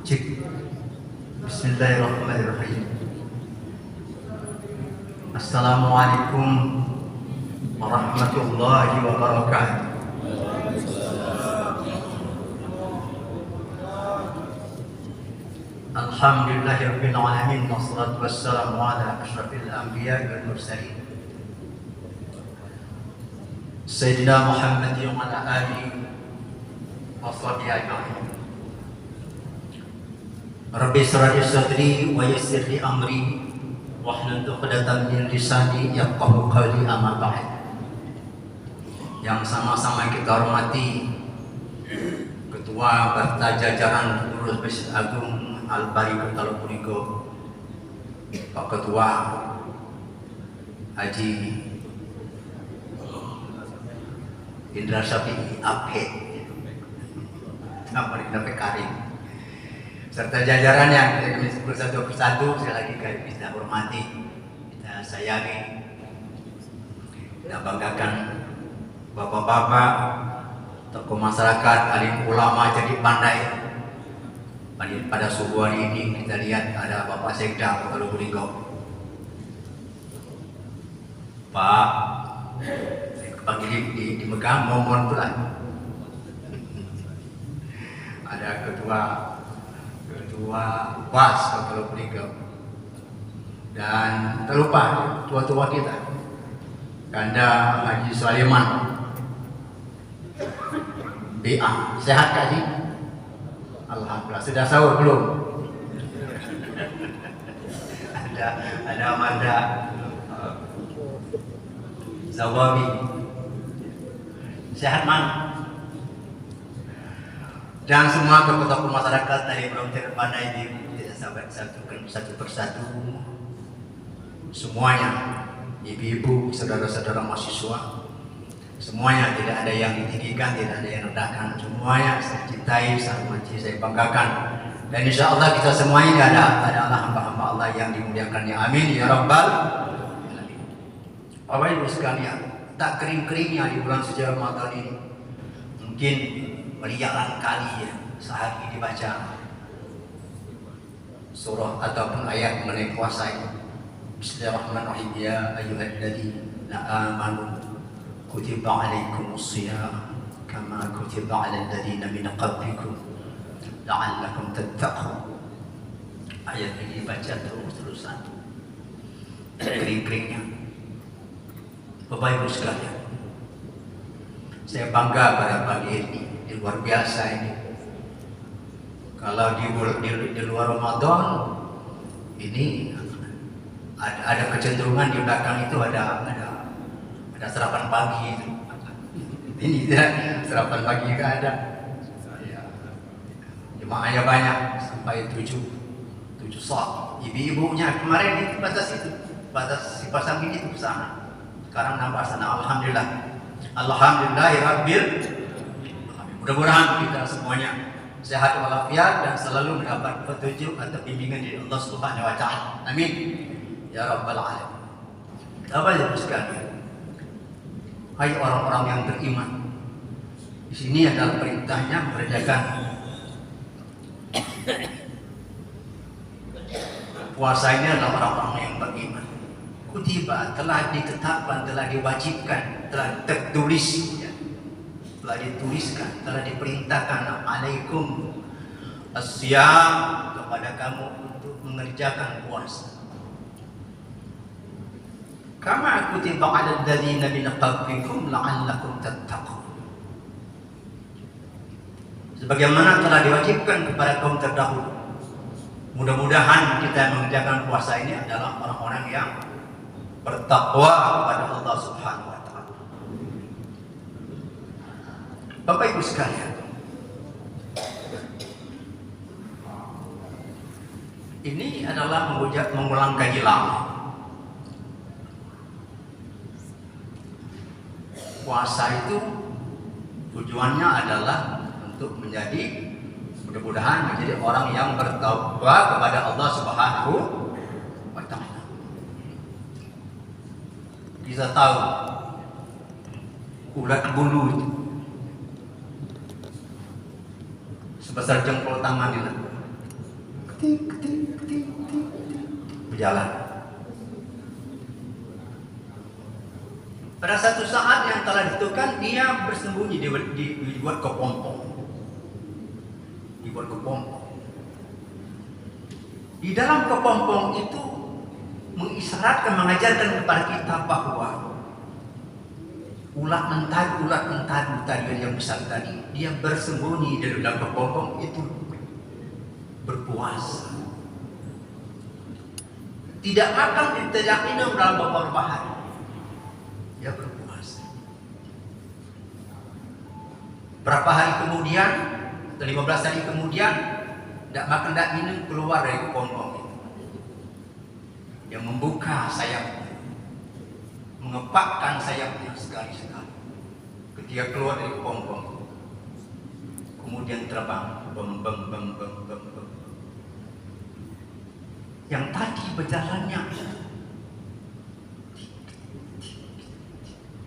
Cik. Bismillahirrahmanirrahim. Assalamualaikum warahmatullahi wabarakatuh. Alhamdulillahirabbil alamin wassalatu wassalamu ala asyrafil anbiya'i wal mursalin. Sayyidina Muhammad wa ala alihi wa sahbihi ajma'in. Rabbi shrah li sadri wa yassir li amri wahlul 'uqdatam min lisani yafqahu qawli, amma ba'd. Yang sama-sama kita hormati Ketua Berta Jajaran Pengurus Masjid Agung Al-Bari Kota Puriko, Pak Ketua Haji Indra Syafi'i AP Nampak Karim, serta jajaran yang kami sebut satu persatu. Sekali lagi kami kita hormati, kita sayangi, kita banggakan bapak-bapak, tokoh masyarakat, alim ulama jadi pandai. Pada subuh hari ini kita lihat ada Bapak Sekda Kota Lubulinggo. Pak, saya panggil di Megah, mohon pula. Ada ketua PAS Kota Lubulinggo, dan terlupa tua-tua kita, Kanda Haji Sulaiman BA. Sehat Haji? Alhamdulillah. Sudah sahur belum? ada Amanda Zawabi. Sehat Man? Dan semua tokoh-tokoh masyarakat dari belum terpandai ini kita sampai satu persatu. Semuanya, ibu-ibu, saudara-saudara mahasiswa, semuanya, tidak ada yang ditinggikan, tidak ada yang rendahkan. Semuanya saya cintai, saya hormati, saya banggakan. Dan insya Allah kita semuanya adalah hamba-hamba Allah yang dimuliakan. Ya amin ya rabbal alamin. Bapak Ibu sekalian, tak kering-keringnya di bulan suci Ramadan ini, mungkin miliaran kali ya sehari dibaca surah ataupun ayat mengenai puasa ini. Bismillahirrahmanirrahim. Ya ayyuhalladzina amanu kutiba alaikumusiyam kama kutiba alal ladzina min qablikum la'allakum tattaqun. Ayat ini baca terus-terusan, kering-keringnya. Bapak Ibu sekalian, saya bangga pada pagi ini. Luar biasa ini. Kalau di luar Ramadan ini ada kecenderungan di belakang itu ada sarapan pagi itu. Ini tidak sarapan pagi nggak ada. Jemaahnya banyak sampai 7 sok. Ibu-ibunya kemarin itu batas si pasang ini itu sana. Sekarang nambah sana. Alhamdulillahirabbil. Mudah-mudahan kita semuanya sehat walafiat dan selalu mendapat petunjuk atau bimbingan dari Allah Subhanahu wa taala. Amin ya rabbal alamin. Bapak Ibu sekalian, hai orang-orang yang beriman. Di sini adalah perintahnya mengerjakan puasa. Ini adalah orang-orang yang beriman. Kutiba, telah ditetapkan, telah diwajibkan, telah tertulis, telah dituliskan, telah diperintahkan alaikum asyam, kepada kamu untuk mengerjakan puasa. Kama kutiba 'alal ladzina min qablikum la'allakum tattaqun. Sebagaimana telah diwajibkan kepada kaum terdahulu. Mudah-mudahan kita mengerjakan puasa ini adalah orang-orang yang bertakwa kepada Allah Subhanahu wa taala. Bapak Ibu sekalian, ini adalah mengulang kaji lama. Puasa itu tujuannya adalah untuk menjadi, mudah-mudahan menjadi orang yang bertakwa kepada Allah Subhanahu wa taala. Kita tahu ulat bulu sebesar jempol tangan itu tik tik tik tik berjalan. Pada satu saat yang telah ditentukan, dia bersembunyi dibuat kepompong. Dibuat kepompong. Di dalam kepompong itu mengisyaratkan, mengajarkan kepada kita bahwa ulat mentari tadi yang besar tadi, dia bersembunyi di dalam kepompong itu berpuasa. Tidak makan, tidak minum dalam beberapa hari. Dia berpuasa. Berapa hari kemudian, 15 hari kemudian, tidak makan, tidak minum, keluar dari kepompong itu. Yang membuka sayapnya, mengepakkan sayapnya sekali-sekali. Ketika keluar dari kepompong, kemudian terbang, bem. Yang tadi berjalannya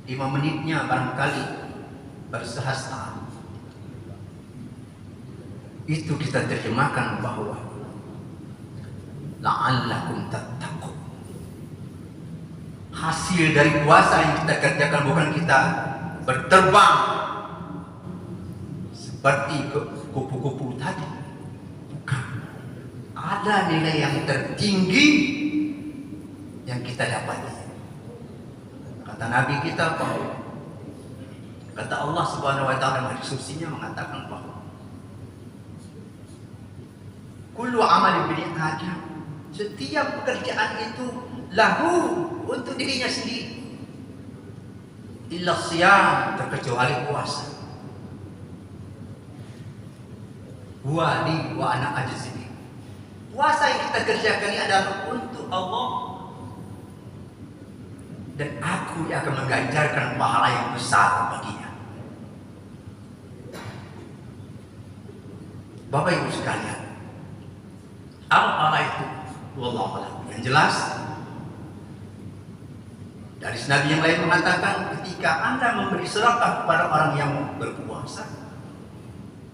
5 menitnya barangkali bersehasta. Itu kita terjemahkan bahwa la'allakum tattaqun. Hasil dari puasa yang kita kerjakan bukan kita berterbang seperti kupu-kupu tadi. Bukan. Ada nilai yang tertinggi yang kita dapati. Kata Nabi kita bahwa, kata Allah Subhanahu wa taala dalam hadis-nya mengatakan bahwa kullu amali bani Adam, setiap pekerjaan itu lahu untuk dirinya sendiri, illa siyam, terkecuali puasa. Wa ana ajzi. Puasa yang kita kerjakan ini adalah untuk Allah, dan aku yang akan mengganjarkan pahala yang besar baginya. Bapak Ibu sekalian, apa itu? Wallahu a'lam. Yang jelas, dari Nabi yang lain mengatakan, ketika Anda memberi sedekah kepada orang yang berpuasa,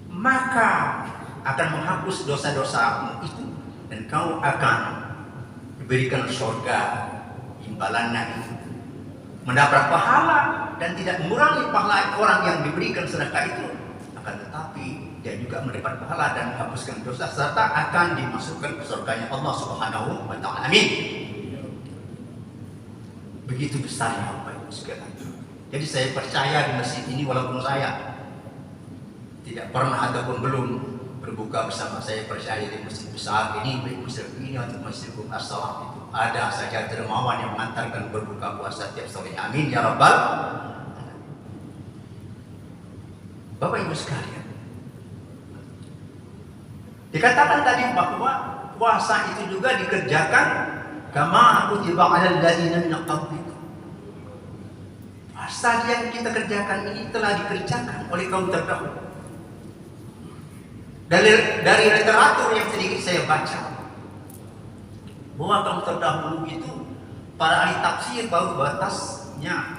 maka akan menghapus dosa-dosamu itu, dan kau akan diberikan surga imbalannya itu, mendapat pahala, dan tidak mengurangi pahala orang yang diberikan sedekah itu, akan tetapi dia juga mendapat pahala dan menghapuskan dosa, serta akan dimasukkan ke surganya Allah Subhanahu wa taala. Amin. Begitu besarnya Bapak Ibu sekalian. Jadi saya percaya di masjid ini, walaupun saya tidak pernah ataupun belum berbuka bersama, saya percaya di masjid besar ini, baik masjid ini atau masjid As-Salam itu ada saja dermawan yang mengantarkan berbuka puasa tiap sore. Amin ya rabbal alamin. Bapak Ibu sekalian, dikatakan tadi bahwa puasa itu juga dikerjakan kama kutiba 'alal ladzina min qablikum. Puasa yang kita kerjakan ini telah dikerjakan oleh kaum terdahulu. Dari literatur yang sedikit saya baca, bahwa kaum terdahulu itu para ahli tafsir bahwa batasnya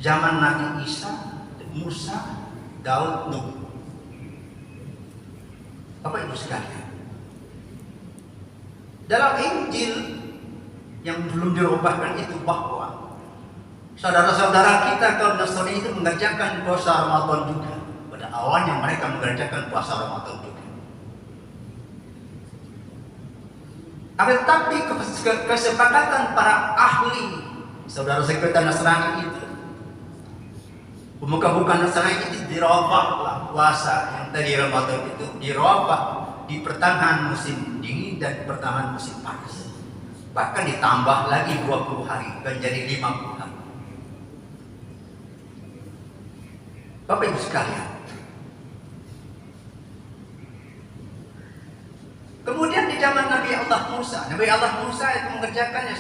zaman Nabi Isa, Musa, Daud, Nuh. Bapak Ibu sekalian, dalam Injil yang belum dirubahkan itu bahwa saudara-saudara kita kaum Nasrani itu mengerjakan puasa Ramadan juga. Pada awalnya mereka mengerjakan puasa Ramadan juga. Akan tetapi kesepakatan para ahli saudara-saudara Nasrani itu, pemuka-pemuka Nasrani itu dirubahlah puasa yang tadi Ramadan itu dirubah di pertengahan musim dingin dan pertengahan musim panas. Bahkan ditambah lagi 20 hari menjadi 50 hari. Bapak Ibu sekalian, kemudian di zaman Nabi Allah Musa itu mengerjakannya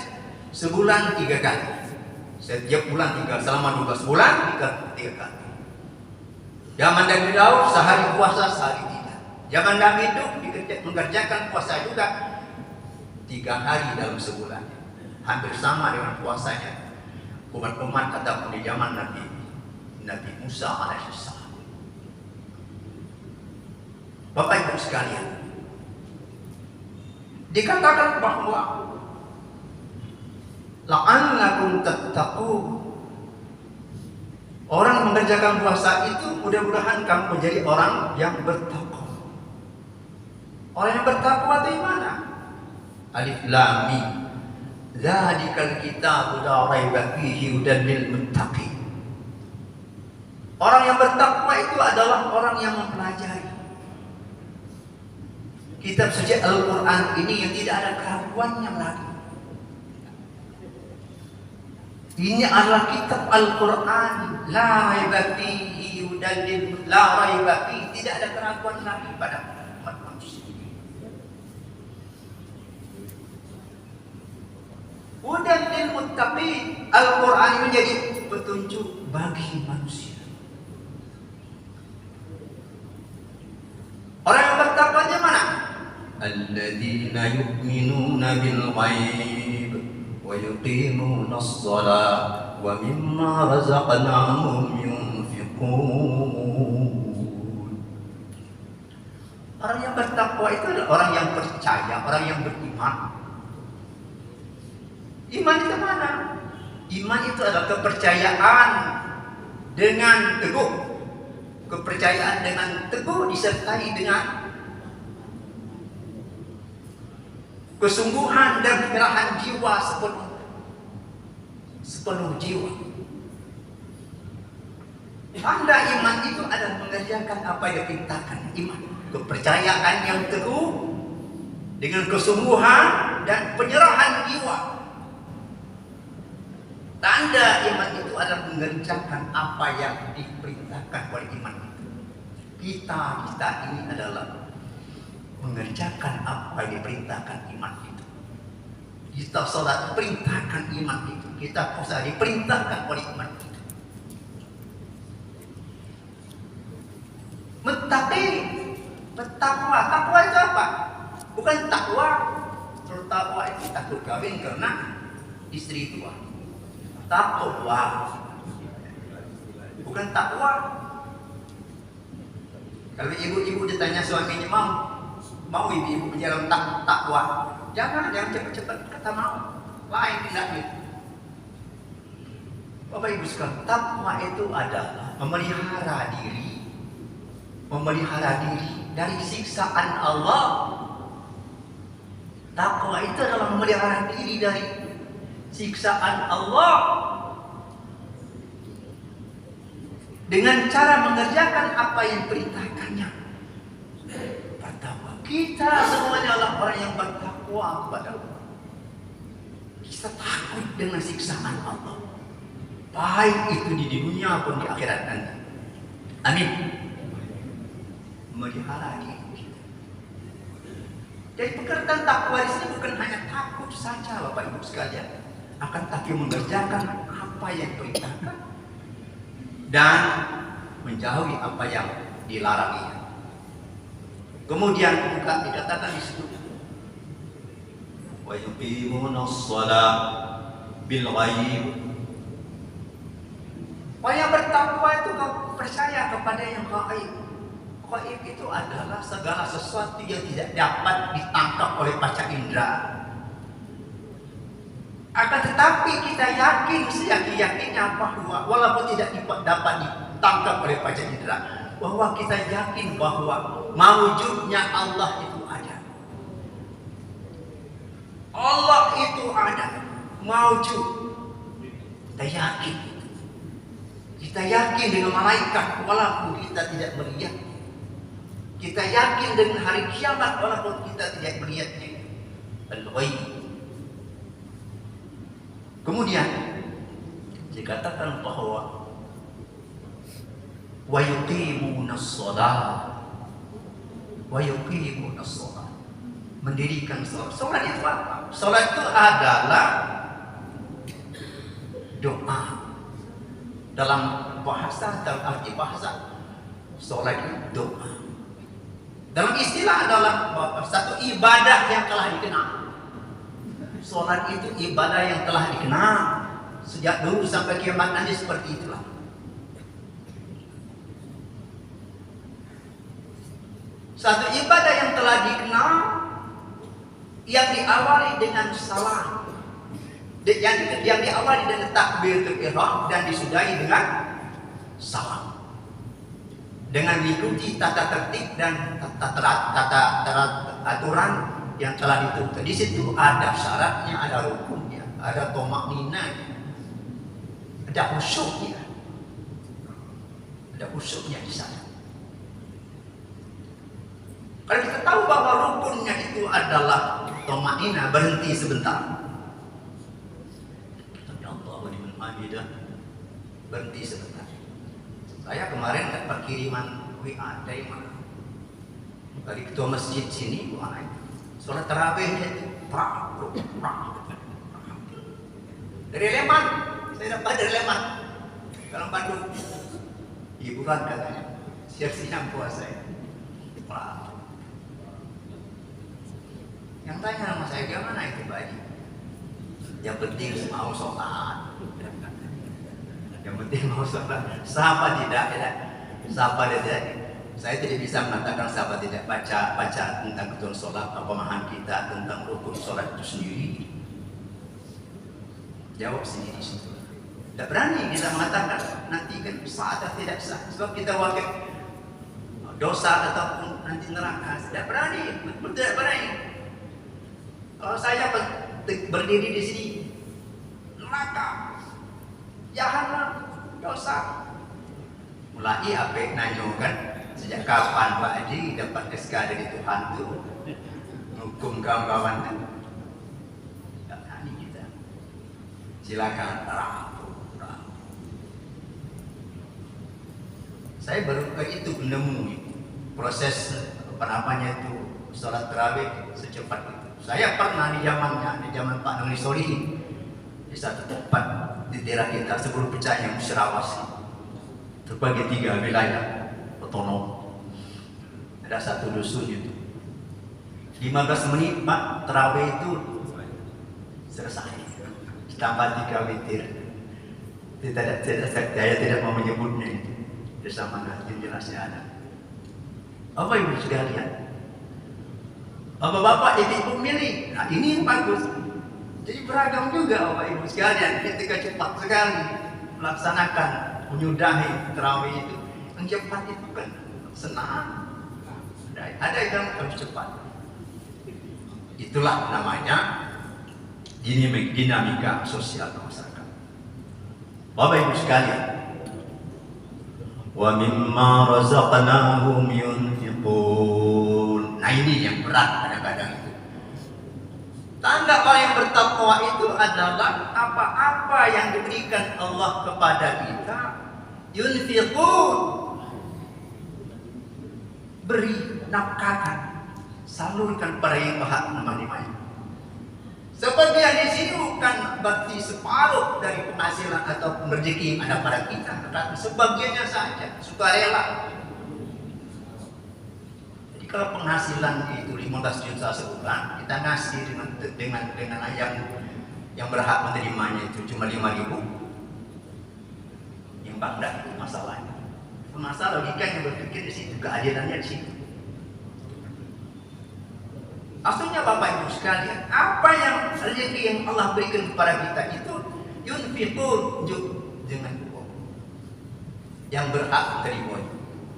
sebulan 3 kali. Setiap bulan 3, selama 12 bulan 3 kali. Zaman Nabi Daud sehari puasa, sehari tidak. Zaman Nabi Nuh mengerjakan puasa juga 3 hari dalam sebulan. Hampir sama dengan puasanya umat-umat ataupun di zaman Nabi Musa alaihissalam. Bapak Ibu sekalian, Dikatakan bahwa la'allakum tattaqun. Orang mengerjakan puasa itu mudah-mudahan kamu menjadi orang yang bertakwa. Orang yang bertakwa itu mana? Alif Lam Mim. Dzalikal kitabu la raiba fihi hudan lil muttaqin. Orang yang bertakwa itu adalah orang yang mempelajari kitab suci Al-Quran ini yang tidak ada keraguannya lagi. Ini adalah kitab Al-Quran, la raiba fihi hudan lil, la raiba fihi, tidak ada keraguan lagi pada umat manusia. Hudan lil muttaqin, Al-Quran ini menjadi petunjuk bagi manusia. Orang yang bertakwa di mana? Alladzina yu'minuna bil ghaib wa yuqimuna as-shalah wa mimma razaqnahum yunfiqun. Orang yang bertakwa itu adalah orang yang percaya, orang yang beriman. Iman itu mana? Iman itu adalah kepercayaan dengan teguh. Kepercayaan dengan teguh disertai dengan kesungguhan dan penyerahan jiwa sepenuh jiwa. Tanda iman itu adalah mengerjakan apa yang diperintahkan. Iman, kepercayaan yang teguh dengan kesungguhan dan penyerahan jiwa. Tanda iman itu adalah mengerjakan apa yang diperintahkan oleh iman itu. Kita ini adalah mengerjakan apa yang diperintahkan iman itu. Kita sholat perintahkan iman itu. Kita puasa diperintahkan oleh iman itu. Tapi bertakwa, takwa itu apa? Bukan takwa. Bertakwa itu takut kawin karena istri tua. Takwa bukan takwa. Kalau ibu-ibu ditanya suaminya mau ibu berjalan takwa, jangan cepat-cepat kata mau, lain tidak gitu. Bapak Ibu sekalian, takwa itu adalah memelihara diri dari siksaan Allah. Takwa itu adalah memelihara diri dari siksaan Allah dengan cara mengerjakan apa yang perintahkannya. Bertakwa. Kita semuanya adalah orang yang bertakwa kepada Allah. Kita takut dengan siksaan Allah, baik itu di dunia pun di akhirat nanti. Amin. Memelihara diri kita. Jadi pekerjaan takwa di sini bukan hanya takut saja, Bapak Ibu sekalian, akan tapi mengerjakan apa yang diperintahkan dan menjauhi apa yang dilarangnya. Kemudian juga dikatakan di situ, wa yuqimuna shalah bil ghaib. Orang yang bertakwa itu percaya kepada yang gaib. Gaib itu adalah segala sesuatu yang tidak dapat ditangkap oleh panca indera. Akan tetapi kita yakin seyakin-yakinnya bahwa walaupun tidak dapat ditangkap oleh panca indera, bahwa kita yakin bahwa mawujudnya Allah itu ada. Allah itu ada, mawujud. Kita yakin. Kita yakin dengan malaikat walaupun kita tidak melihat. Kita yakin dengan hari kiamat walaupun kita tidak melihatnya. Al-ghaib. Kemudian dikatakan bahwa wa yuqimuna shalah, mendirikan salat. Salat itu apa? Salat itu adalah doa. Dalam arti bahasa, salat itu doa. Dalam istilah adalah satu ibadah yang telah dikenal. Salat itu ibadah yang telah dikenal sejak dulu sampai kiamat nanti, seperti itulah. Satu ibadah yang telah dikenal yang diawali dengan salam, yang diawali dengan takbiratul ihram dan disudahi dengan salam, dengan mengikuti tata tertib dan tata aturan yang telah ditentukan. Di situ ada syaratnya, ada rukunnya, ada tomakninanya, ada khusyuknya, di sana. Kalau kita tahu bahwa rukunnya itu adalah tomakninah, berhenti sebentar. Allahu liman hamidah, berhenti sebentar. Saya kemarin dapat kiriman WA dari mana? Dari ketua masjid sini, sholat tarawihnya itu dari Leman. Saya dapat dari Leman, dalam Bandung. Hiburan katanya, siap-siap puasa ya. Yang tanya sama saya, gimana itu Pak Haji? Yang penting mau sholat. Yang penting mau sholat. Siapa tidak? Siapa tidak? Saya tidak bisa mengatakan siapa tidak baca tentang ketentuan sholat, pemahaman kita tentang rukun sholat itu sendiri. Jawab sendiri situ. Tidak berani kita mengatakan nanti kan sah atau tidak sah. Sebab kita wakil dosa ataupun nanti neraka. Tidak berani, betul tidak berani. Kalau saya berdiri di sini, neraka, jahanam, dosa. Mulai apa nanyo kan? Sejak kapan Pak Haji dapat SK dari Tuhan itu hukum kawan-kawan kan? Tidak berani kita. Silakan rapuh. Saya baru itu menemui proses itu sholat tarawih secepat itu. Saya pernah di zaman Pak Nuri Solihin di satu tempat di daerah kita sebelum pecahnya Musyarawasi terbagi 3 wilayah otonom. Ada satu dusun itu 15 menit Pak tarawih itu selesai, tambah 3 witir. Saya tidak mau menyebutnya itu bersama nanti jelasnya ada. Apa ibu sekalian? Bapak-bapak, ibu-ibu milih. Nah ini yang bagus. Jadi beragam juga Bapak Ibu sekalian. Ketika cepat sekali melaksanakan menyudahi tarawih itu, yang cepat itu kan senang. Ada yang harus cepat. Itulah namanya dinamika sosial masyarakat. Bapak Ibu sekalian, wa mimma razaqnahum yunfiqun. Nah ini yang berat kadang-kadang itu. Tanda orang yang bertakwa itu adalah apa-apa yang diberikan Allah kepada kita, yunfiqun, beri, nafkahkan, salurkan pada yang berhak menerimanya. Sebagian di sini bukan berarti separuh dari penghasilan atau rezeki yang ada pada kita, tetapi sebagiannya saja, sukarela. Jadi kalau penghasilan itu 15 juta sebulan, kita ngasih dengan yang berhak menerimanya itu cuma 5.000, yang bangga itu masalahnya. Masalah logikanya berpikir di situ, keadilannya di situ. Maksudnya Bapak Ibu sekalian, apa yang rezeki yang Allah berikan kepada kita itu yunfiqun dengan uang yang berhak terima.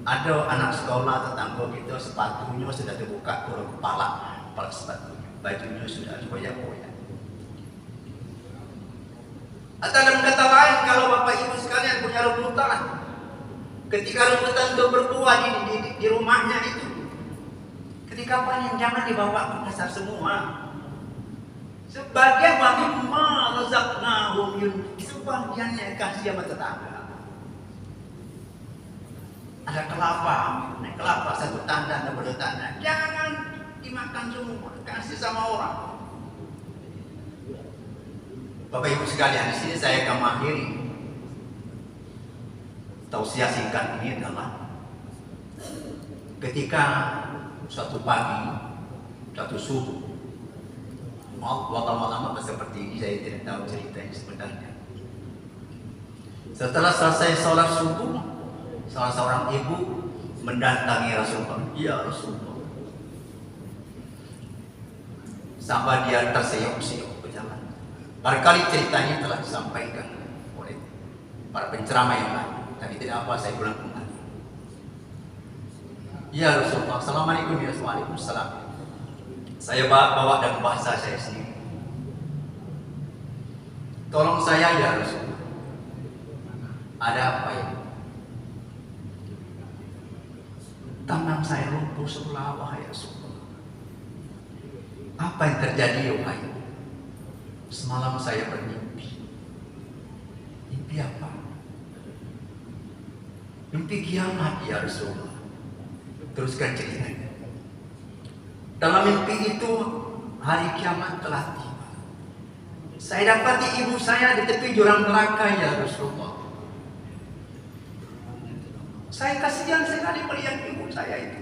Ada anak sekolah tetangga kita sepatunya sudah terbuka turun kepala sepatunya, bajunya sudah koyak-koyak. Atau dalam kata lain, kalau Bapak Ibu sekalian punya rambutan, ketika rambutan itu berbuah di rumahnya itu, ketika panen jangan dibawa ke pasar semua. Sebagian wajib razaqnahum sebagiannya kasih sama tetangga. Ada kelapa, naik kelapa satu tanda, ada dua tanda. Jangan dimakan semua, kasih sama orang. Bapak Ibu sekalian, di sini saya akan mengakhiri tausiah singkat ini adalah ketika suatu pagi, suatu subuh, waktu malam seperti ini, saya tidak tahu ceritanya sebenarnya. Setelah selesai sholat subuh, salah seorang ibu mendatangi Rasulullah. Ya Rasulullah, sampai dia terseok-seok berjalan. Barangkali ceritanya telah disampaikan oleh para penceramah yang lain. Tapi tidak apa, saya ulang kembali. Ya Rasulullah, Assalamualaikum ya Waalaikumsalam. Saya bawa dalam bahasa saya sendiri. Tolong saya ya Rasulullah. Ada apa ya? Tangan saya lumpuh sebelah, wahai Rasulullah. Apa yang terjadi ya wahai? Semalam saya bermimpi. Mimpi apa? Mimpi kiamat ya Rasulullah. Teruskan ceritanya. Dalam mimpi itu hari kiamat telah tiba. Saya dapati ibu saya di tepi jurang neraka ya Rasulullah. Saya kasihan sekali melihat ibu saya itu.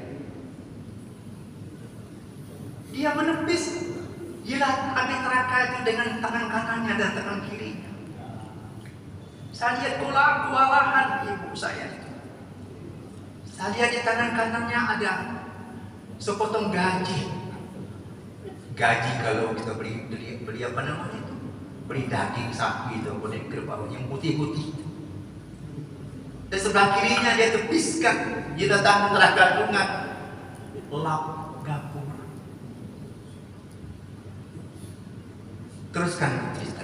Dia menepis jilat api neraka itu dengan tangan kanannya dan tangan kirinya. Saya lihat kewalahan ibu saya itu. Saya lihat di tangan kanannya ada sepotong gaji. Gaji kalau kita beli apa namanya itu? Beli daging sapi itu, boleh kerbau yang putih-putih. Dan sebelah kirinya dia tepiskan jilatan neraka dengan lap gapur. Teruskan cerita.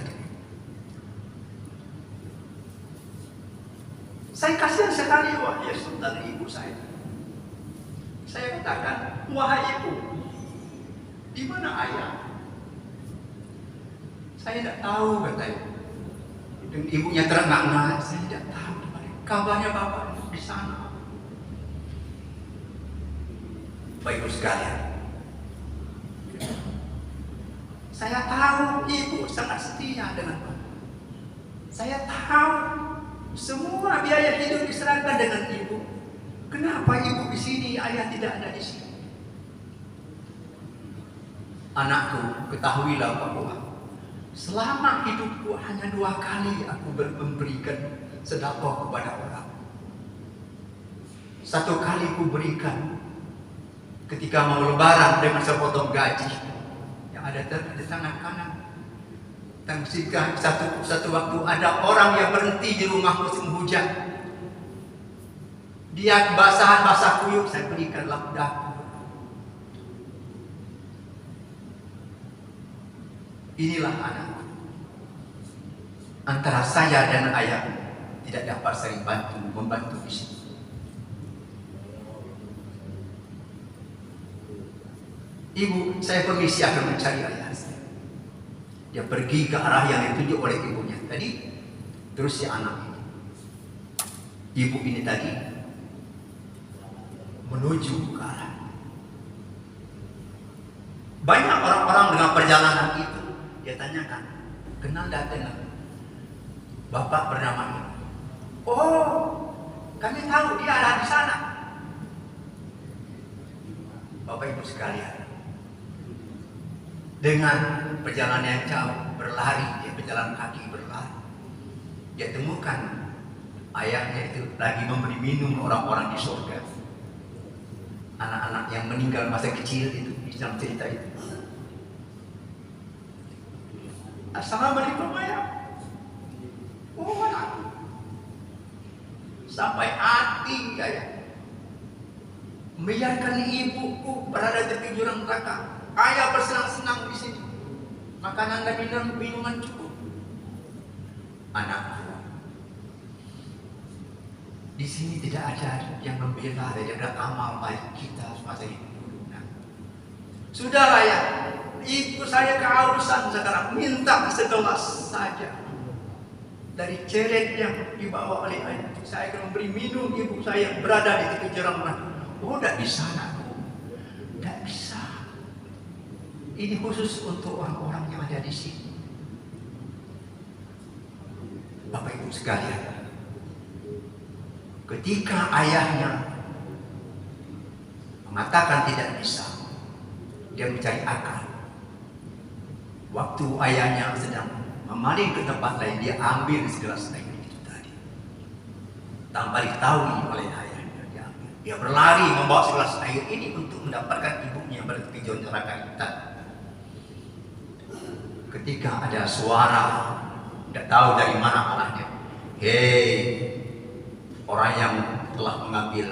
Saya kasihan sekali wahai saudara ibu saya. Saya katakan, wahai ibu, di mana ayah? Saya tidak tahu katanya. Dan ibunya terengah-engah, saya tidak tahu. Kabarnya bapak di sana. Bapak ibu sekalian, saya tahu ibu sangat setia dengan bapak. Saya tahu semua biaya hidup diserahkan dengan ibu. Kenapa ibu di sini, ayah tidak ada di sini? Anakku, ketahuilah bahwa selama hidupku hanya 2 kali aku memberikan sedekah kepada orang. 1 kali ku berikan ketika mau lebaran dengan sepotong gaji yang ada di tangan kanan. Dan jika satu waktu ada orang yang berhenti di rumah musim hujan, dia basah kuyup, saya berikan lap dapur. Inilah anakku. Antara saya dan ayah tidak dapat saling membantu di sini. Ibu, saya permisi akan mencari ayah saya. Dia pergi ke arah yang ditunjuk oleh ibunya tadi. Terus si anak ini, ibu ini tadi menuju ke arah. Banyak orang-orang dengan perjalanan itu, dia tanyakan, kenal dan dengar bapak bernama ini? Oh, kami tahu dia ada di sana. Bapak ibu sekalian, dengan perjalanan yang jauh, berlari, dia berjalan kaki berlari. Dia temukan ayahnya itu lagi memberi minum orang-orang di surga. Anak-anak yang meninggal masa kecil itu, di dalam cerita itu. Assalamualaikum ayah. Oh anakku. Sampai hati ayah. Membiarkan ibuku berada di tepi jurang neraka. Ayah bersenang-senang di sini. Makanan dan minuman cukup. Anakku, di sini tidak ada yang membela, tidak ada amal baik kita semasa hidup dulu. Nah, sudahlah ya, ibu saya kehausan sekarang, minta segelas saja dari ceret yang dibawa oleh ayah. Saya akan memberi minum ibu saya yang berada di tepi jurang neraka. Oh, tidak bisa anakku, tidak bisa. Ini khusus untuk orang-orang yang ada di sini. Bapak ibu sekalian, ketika ayahnya mengatakan tidak bisa, dia mencari akal. Waktu ayahnya sedang memaling ke tempat lain, dia ambil segelas air itu tadi, tanpa diketahui oleh ayahnya. Dia berlari membawa segelas air ini untuk mendapatkan ibunya yang berada di jurang neraka itu. ketika ada suara, tidak tahu dari mana arahnya. Hei, orang yang telah mengambil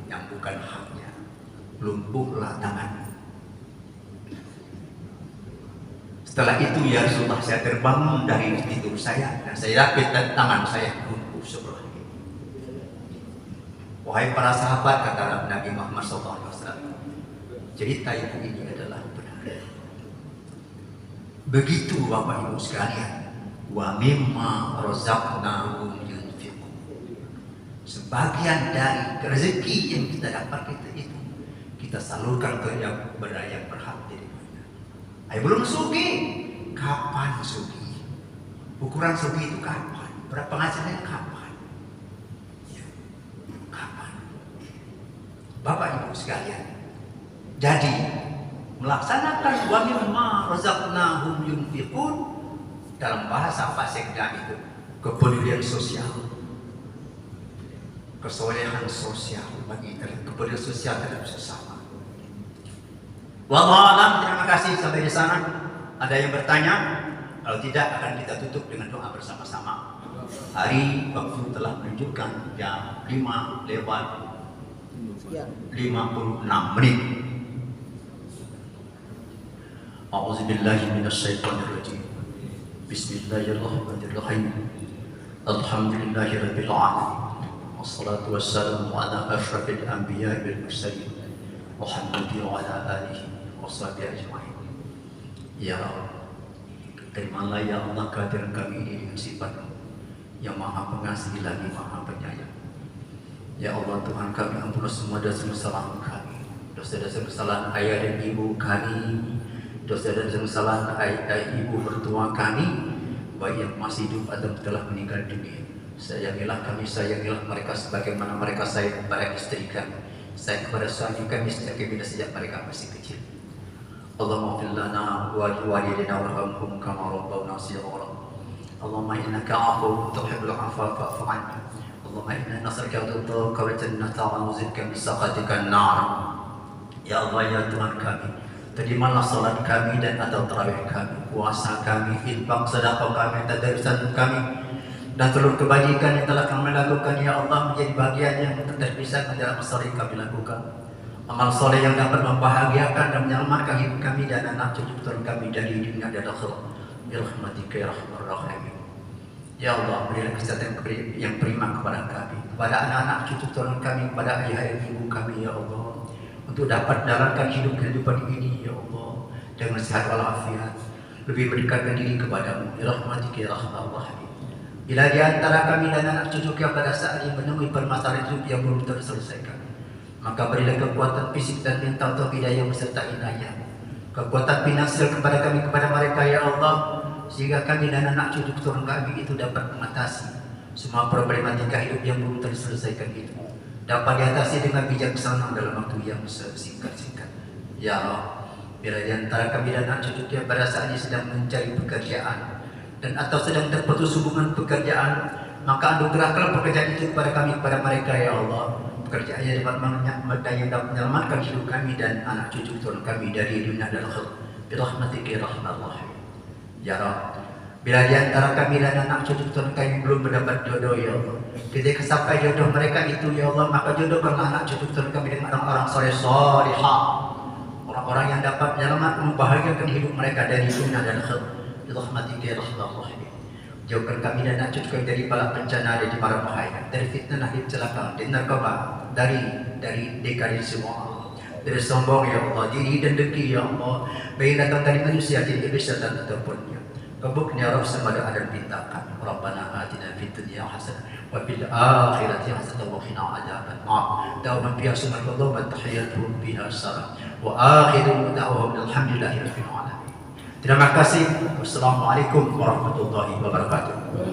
yang bukan haknya, lumpuhlah tangan. Setelah itu ya Rasulullah, saya terbangun dari tidur saya dan saya lihat tangan saya lumpuh sebelah ini. Wahai para sahabat, kata Nabi Muhammad SAW, cerita ibu ini adalah benar. Begitu Bapak Ibu sekalian, wa mimma razaqnahum yunfiqun. Sebagian dari rezeki yang kita dapat itu kita salurkan ke yang berhak daripada. Ayo belum sugih, kapan sugih? Ukuran sugih itu kapan? Berapa penghasilannya kapan? Ya, kapan? Bapak Ibu sekalian, jadi melaksanakan wa mimma razaqnahum yunfiqun dalam bahasa fasekda itu kepedulian sosial, kesolehan sosial bagi kepedulian sosial terhadap sesama. Wallahu a'lam. Terima kasih sampai di sana. Ada yang bertanya? Kalau tidak akan kita tutup dengan doa bersama-sama. Hari waktu telah menunjukkan jam 5 lewat 56 menit. A'udzubillahi minasyaitonirrajim. Bismillahirrahmanirrahim. Alhamdulillahirabbil alamin. Wassalatu wassalamu ala asyrafil anbiya'i wal mursalin Muhammadin wa ala alihi washabihi ajma'in. Ya Allah, terimalah ya Allah kehadiran kami ini dengan sifat yang maha pengasih lagi maha penyayang. Ya Allah Tuhan kami, ampunilah semua dosa kesalahan kami, dosa-dosa kesalahan ayah dan ibu kami, dosa-dosa kesalahan ayah ibu mertua kami, baik yang masih hidup atau telah meninggal dunia. Sayangilah kami, sayangilah mereka sebagaimana mereka sayang kepada istri kami, sayang kepada suami kami sejak mereka masih kecil. Allahumma fir lana wa liwalidina warhamhum kama rabbawna shighara. Allahumma innaka 'afuwwun tuhibbul 'afwa fa'fu 'anna. Allahumma inna nas'aluka ridhaka wal jannata wa na'udzubika min sakhatika an-nar. Ya Allah ya Tuhan kami, terimalah salat kami dan atau tarawih kami, puasa kami, infak, sedekah kami, tadarusan kami, dan seluruh kebajikan yang telah kami lakukan ya Allah menjadi bagian yang terpisah dalam masa yang kami lakukan. Amal soleh yang dapat membahagiakan dan menyelamatkan hidup kami dan anak cucu turun kami dari dunia dan akhirat. Birahmatika ya arhamar rahimin. Ya Allah, berilah kesehatan yang prima kepada kami, kepada anak-anak cucu turun kami, kepada ayah dan ibu kami ya Allah, untuk dapat jalankan hidup kehidupan ini ya Allah dengan sehat walafiat, lebih mendekatkan diri kepadamu. Birahmatika ya arhamar rahimin. Bila di antara kami dan anak cucu kita pada saat ini menemui permasalahan hidup yang belum terselesaikan, maka berilah kekuatan fisik dan mental atau hidayah beserta inayah, kekuatan finansial kepada kami, kepada mereka ya Allah, sehingga kami dan anak cucu keturunan kami itu dapat mengatasi semua problematika hidup yang belum terselesaikan itu, dapat diatasi dengan bijaksana dalam waktu yang singkat-singkat. Ya Allah, bila di antara kami dan anak cucu kita pada saat ini sedang mencari pekerjaan dan atau sedang terputus hubungan pekerjaan, maka anugerahkanlah pekerjaan itu kepada kami, kepada mereka ya Allah, pekerjaan yang dapat menyelamatkan hidup kami dan anak cucu turun kami dari dunia dan akhirat. Birahmatika ya arhamar rahimin. Ya Rabb, bila di antara kami dan anak cucu turun kami belum mendapat jodoh ya Allah, ketika sampai jodoh mereka itu ya Allah, maka jodohkanlah anak cucu turun kami dengan orang-orang soleh solihah, orang-orang yang dapat menyelamatkan membahagiakan hidup mereka dari dunia dan akhirat. Birahmatika ya arhamar rahimin. Jauhkan kami dan anak cucu kami dari bala bencana, dari mara bahaya, dari fitnah, dari kecelakaan, dari narkoba, dari dekadensi semua, dari sombong ya Allah, diri dan dengki ya Allah, baik datang dari manusia, dari iblis dan ataupun ya. Kabulkan ya Rabb semada ada pintakan. Rabbana atina fid dunya hasanah wa fil akhirati hasanah wa qina adzaban nar. Da'wan fiha subhanallah wa tahiyyatuhum fiha salam. Wa akhiru da'wahum alhamdulillahi rabbil alamin. Terima kasih. Wassalamualaikum warahmatullahi wabarakatuh.